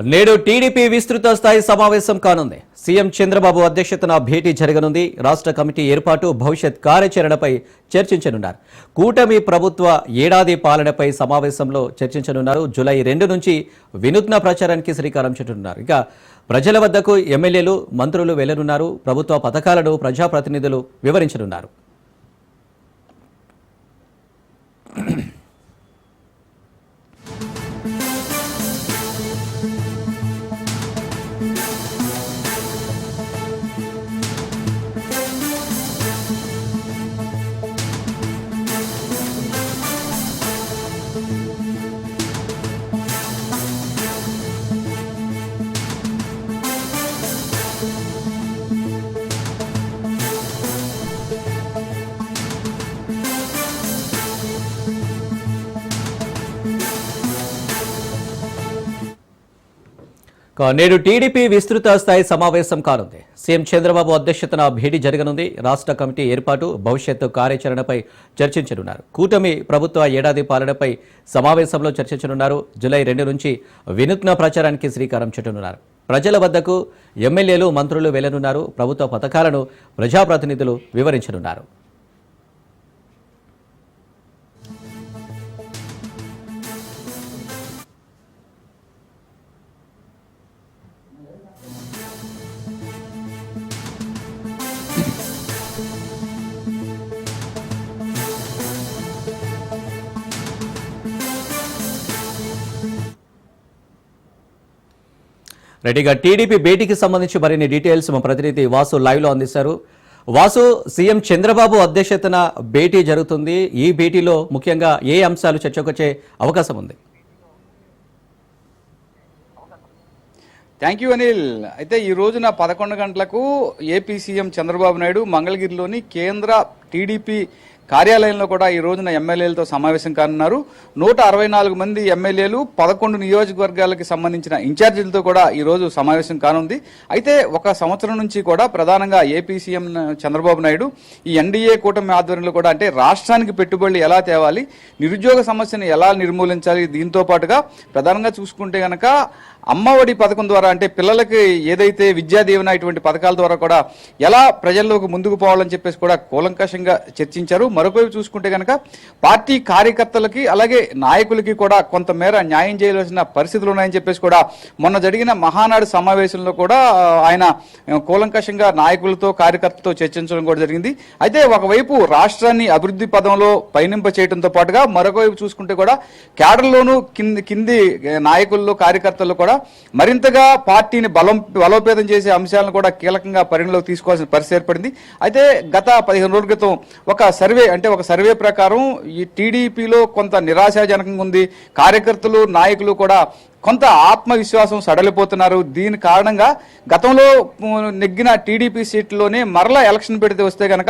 నేడు టీడీపీ విస్తృత స్థాయి సమావేశం కానుంది. సీఎం చంద్రబాబు అధ్యక్షతన భేటీ జరగనుంది. రాష్ట్ర కమిటీ ఏర్పాటు, భవిష్యత్ కార్యాచరణపై చర్చించనున్నారు. కూటమి ప్రభుత్వ ఏడాది పాలనపై సమావేశంలో చర్చించనున్నారు. జూలై 2 నుంచి వినూత్న ప్రచారానికి శ్రీకారం చుట్టనున్నారు. ఇక ప్రజల వద్దకు ఎమ్మెల్యేలు, మంత్రులు వెళ్లనున్నారు. ప్రభుత్వ పథకాలను ప్రజాప్రతినిధులు వివరించనున్నారు. నేడు టీడీపీ విస్తృత స్థాయి సమావేశం కానుంది. సీఎం చంద్రబాబు అధ్యక్షతన భేటీ జరగనుంది. రాష్ట్ర కమిటీ ఏర్పాటు, భవిష్యత్తు కార్యాచరణపై చర్చించనున్నారు. కూటమి ప్రభుత్వ ఏడాది పాలనపై సమావేశంలో చర్చించనున్నారు. జూలై 2 నుంచి వినూత్న ప్రచారానికి శ్రీకారం చుట్టనున్నారు. ప్రజల వద్దకు ఎమ్మెల్యేలు, మంత్రులు వెళ్లనున్నారు. ప్రభుత్వ పథకాలను ప్రజాప్రతినిధులు వివరించనున్నారు. రెడీగా టీడీపీ భేటీకి సంబంధించి మరిన్ని డీటెయిల్స్ మా ప్రతినిధి వాసు లైవ్ లో అందిస్తారు. వాసు, సీఎం చంద్రబాబు అధ్యక్షతన భేటీ జరుగుతుంది. ఈ భేటీలో ముఖ్యంగా ఏ అంశాలు చర్చకొచ్చే అవకాశం ఉంది? Thank you Anil. అయితే ఈ రోజున 11 గంటలకు ఏపీ సీఎం చంద్రబాబు నాయుడు మంగళగిరిలోని కేంద్ర టీడీపీ కార్యాలయంలో కూడా ఈ రోజున ఎమ్మెల్యేలతో సమావేశం కానున్నారు. 164 మంది ఎమ్మెల్యేలు, 11 నియోజకవర్గాలకి సంబంధించిన ఇన్ఛార్జీలతో కూడా ఈ రోజు సమావేశం కానుంది. అయితే ఒక సంవత్సరం నుంచి కూడా ప్రధానంగా ఏపీ సీఎం చంద్రబాబు నాయుడు ఈ ఎన్డీఏ కూటమి ఆధ్వర్యంలో కూడా అంటే రాష్ట్రానికి పెట్టుబడులు ఎలా తేవాలి, నిరుద్యోగ సమస్యను ఎలా నిర్మూలించాలి, దీంతో పాటుగా ప్రధానంగా చూసుకుంటే గనక అమ్మఒడి పథకం ద్వారా అంటే పిల్లలకి ఏదైతే విద్యా దీవెన ఇటువంటి పథకాల ద్వారా కూడా ఎలా ప్రజల్లోకి ముందుకు పోవాలని చెప్పేసి కూడా కూలంకషంగా చర్చించారు. మరొకవైపు చూసుకుంటే కనుక పార్టీ కార్యకర్తలకి అలాగే నాయకులకి కూడా కొంతమేర న్యాయం చేయవలసిన పరిస్థితులు ఉన్నాయని చెప్పేసి కూడా మొన్న జరిగిన మహానాడు సమావేశంలో కూడా ఆయన కూలంకషంగా నాయకులతో కార్యకర్తలతో చర్చించడం కూడా జరిగింది. అయితే ఒకవైపు రాష్ట్రాన్ని అభివృద్ధి పదంలో పయనింప చేయడంతో పాటుగా మరొకవైపు చూసుకుంటే కూడా క్యాడర్లోనూ కింది నాయకుల్లో కార్యకర్తల్లో కూడా మరింతగా పార్టీని బలోపేతం చేసే అంశాలను కూడా కీలకంగా పరిగణలోకి తీసుకోవాల్సిన పరిస్థితి ఏర్పడింది. అయితే గత 15 రోజుల క్రితం ఒక సర్వే ప్రకారం ఈ టీడీపీలో కొంత నిరాశాజనకంగా ఉంది. కార్యకర్తలు, నాయకులు కూడా కొంత ఆత్మవిశ్వాసం సడలిపోతున్నారు. దీని కారణంగా గతంలో నెగ్గిన టీడీపీ సీట్లోనే మరలా ఎలక్షన్ పెడితే వస్తే కనుక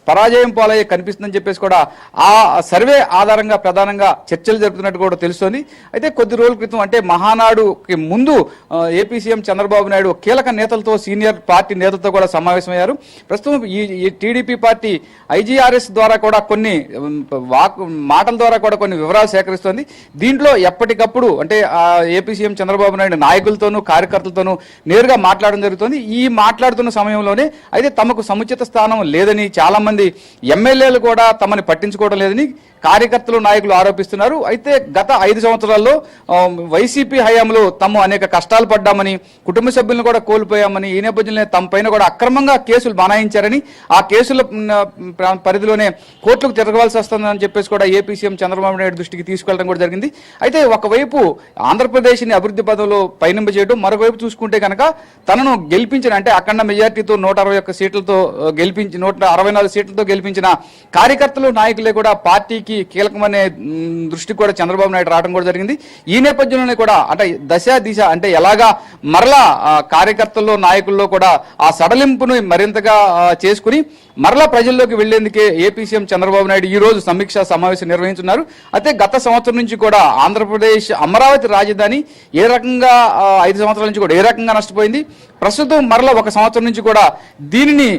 పరాజయం పాలయ్యే కనిపిస్తుందని చెప్పేసి కూడా ఆ సర్వే ఆధారంగా ప్రధానంగా చర్చలు జరుపుతున్నట్టు కూడా తెలుస్తోంది. అయితే కొద్ది రోజుల క్రితం అంటే మహానాడుకి ముందు ఏపీ సీఎం చంద్రబాబు నాయుడు కీలక నేతలతో, సీనియర్ పార్టీ నేతలతో కూడా సమావేశమయ్యారు. ప్రస్తుతం ఈ టీడీపీ పార్టీ ఐజీఆర్ఎస్ ద్వారా కూడా కొన్ని మాటల ద్వారా కూడా కొన్ని వివరాలు సేకరిస్తోంది. దీంట్లో ఎప్పటికప్పుడు అంటే ఏపీ సీఎం చంద్రబాబు నాయుడు నాయకులతోనూ కార్యకర్తలతోనూ నేరుగా మాట్లాడడం జరుగుతుంది. ఈ మాట్లాడుతున్న సమయంలోనే అయితే తమకు సముచిత స్థానం లేదని, చాలా మంది ఎమ్మెల్యేలు కూడా తమని పట్టించుకోవడం లేదని కార్యకర్తలు, నాయకులు ఆరోపిస్తున్నారు. అయితే గత 5 సంవత్సరాల్లో వైసీపీ హయాంలో తాము అనేక కష్టాలు పడ్డామని, కుటుంబ సభ్యులను కూడా కోల్పోయామని, ఈ నేపథ్యంలో తమ పైన కూడా అక్రమంగా కేసులు బనాయించారని, ఆ కేసుల పరిధిలోనే కోర్టులకు తిరగవలసి వస్తుందని చెప్పేసి కూడా ఏపీ సీఎం చంద్రబాబు నాయుడు దృష్టికి తీసుకెళ్లడం కూడా జరిగింది. అయితే ఒకవైపు ఆంధ్రప్రదేశ్ని అభివృద్ధి పదంలో పయనింపజేయడం, మరొకవైపు చూసుకుంటే కనుక తనను గెలిపించిన అంటే అఖండ మెజార్టీతో 161 సీట్లతో గెలిపించి 164 సీట్లతో గెలిపించిన కార్యకర్తలు, నాయకులే కూడా పార్టీకి కీలకమనే దృష్టి కూడా చంద్రబాబు నాయుడు రావడం కూడా జరిగింది. ఈ నేపథ్యంలోనే కూడా అంటే దిశ అంటే ఎలాగా మరలా కార్యకర్తల్లో, నాయకుల్లో కూడా ఆ సడలింపును మరింతగా చేసుకుని మరలా ప్రజల్లోకి వెళ్లేందుకే ఏపీ సీఎం చంద్రబాబు నాయుడు ఈ రోజు సమీక్షా సమావేశం నిర్వహించున్నారు. అయితే గత సంవత్సరం నుంచి కూడా ఆంధ్రప్రదేశ్ అమరావతి రాజధాని ఏ రకంగా 5 సంవత్సరాల నుంచి కూడా ఏ రకంగా నష్టపోయింది, ప్రస్తుతం మరలా 1 సంవత్సరం నుంచి కూడా దీనిని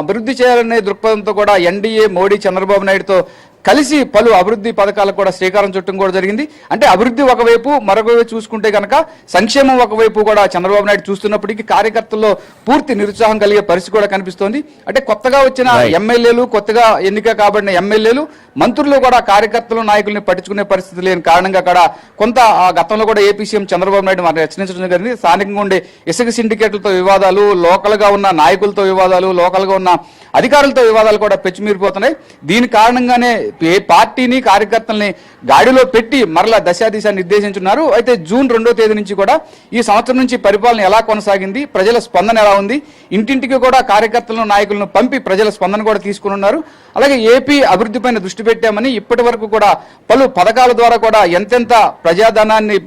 అభివృద్ధి చేయాలనే దృక్పథంతో కూడా ఎన్డీఏ, మోడీ, చంద్రబాబు నాయుడుతో కలిసి పలు అభివృద్ధి పథకాలకు కూడా శ్రీకారం చుట్టడం కూడా జరిగింది. అంటే అభివృద్ధి ఒకవైపు, మరొక వైపు చూసుకుంటే కనుక సంక్షేమం ఒకవైపు కూడా చంద్రబాబు నాయుడు చూస్తున్నప్పటికీ కార్యకర్తల్లో పూర్తి నిరుత్సాహం కలిగే పరిస్థితి కూడా కనిపిస్తోంది. అంటే కొత్తగా వచ్చిన ఎమ్మెల్యేలు, కొత్తగా ఎన్నిక కాబడిన ఎమ్మెల్యేలు, మంత్రులు కూడా కార్యకర్తలు, నాయకుల్ని పట్టించుకునే పరిస్థితి లేని కారణంగా కూడా కొంత గతంలో కూడా ఏపీ సీఎం చంద్రబాబు నాయుడు మనం హెచ్చరించడం జరిగింది. స్థానికంగా ఉండే ఇసుక సిండికేట్లతో వివాదాలు, లోకల్ గా ఉన్న నాయకులతో వివాదాలు, లోకల్ గా ఉన్న అధికారులతో వివాదాలు కూడా పెచ్చిమీరిపోతున్నాయి. దీని కారణంగానే ఏ పార్టీని, కార్యకర్తల్ని గాడిలో పెట్టి మరలా దశాదిశ నిర్దేశించున్నారు. అయితే జూన్ 2వ తేదీ నుంచి కూడా ఈ సంవత్సరం నుంచి పరిపాలన ఎలా కొనసాగింది, ప్రజల స్పందన ఎలా ఉంది, ఇంటింటికి కూడా కార్యకర్తలను, నాయకులను పంపి ప్రజల స్పందన కూడా తీసుకున్నారు. అలాగే ఏపీ అభివృద్ధిపైన దృష్టి పెట్టామని ఇప్పటి వరకు కూడా పలు పథకాల ద్వారా కూడా ఎంతెంత ప్రజాధనాన్ని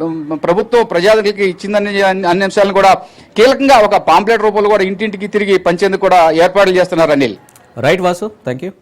ప్రభుత్వం ప్రజలకి ఇచ్చిందని అన్ని అంశాలను కూడా కీలకంగా ఒక పాంప్లెట్ రూపంలో కూడా ఇంటింటికి తిరిగి పంచేందుకు కూడా ఏర్పాట్లు చేస్తున్నారు. Anil. Right Vasu, thank you.